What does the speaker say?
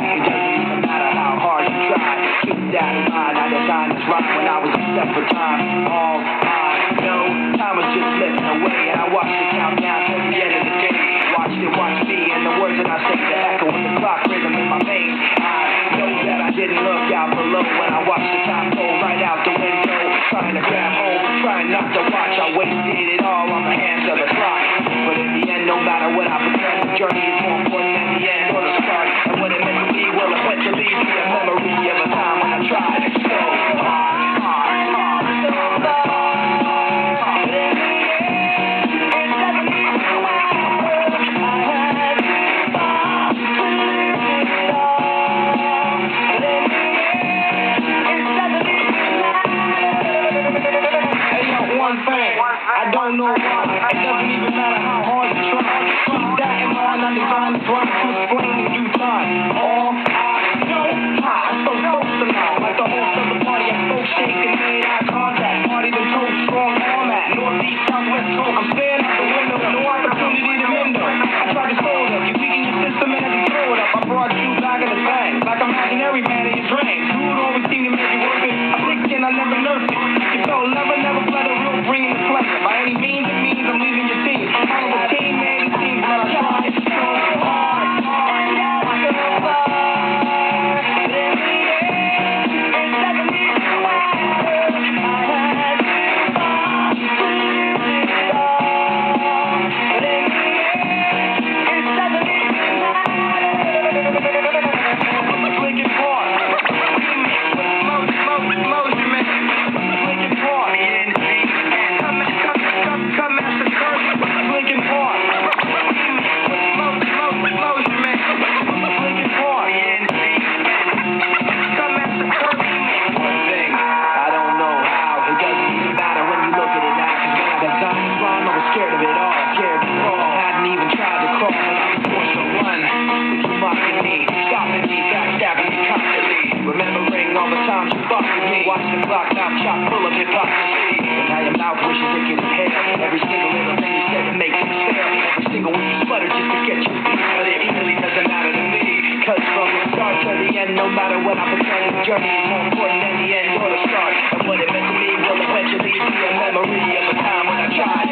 It doesn't even matter how hard you try. Keep that in mind. I designed this rhyme when I was a separate time. All I know, time was just slipping away, and I watched it count down to the end of the day. Watched it watch me, and the words that I say, the echo of the clock rhythm in my veins. I know that I didn't look out below when I watched the time go right out the window. Trying to grab hold, trying not to watch. I wasted it all on the hands of the clock. But in the end, no matter what I pretend, the journey is more important than the end or the start. And what it meant to be will eventually be a memory of a time when I tried so hard. I don't know why. It doesn't even matter how hard you try. Keep that in mind. I designed this rhyme to explain in due time. All I know, I'm so socialized. Like the host of the party, I'm so shaken, made eye contact. Party the toast, strong arm at northeast, southwest coast. I'm staring out the window, no opportunity to window. I tried to slow it up, you weaken your system and then you throw it up. I brought you back in the bang, like imaginary man in your dreams. Dude always seemed to make you work it. I'm thinking I never nursed it. You felt never let a real bringing the pleasure. By any means, it means I'm leaving your team. I'm a team, man, it seems that I tried so hard. Watch the clock now, chock full of hypocrisy. But now your mouth wishes it could inhale every single little thing you said to make you fail. Every single one you sputter just to get you beat. But it really doesn't matter to me. Cause from the start to the end, no matter what I pretend, the journey is more important than the end or the start. And what it meant to me will eventually be a memory of a time when I tried.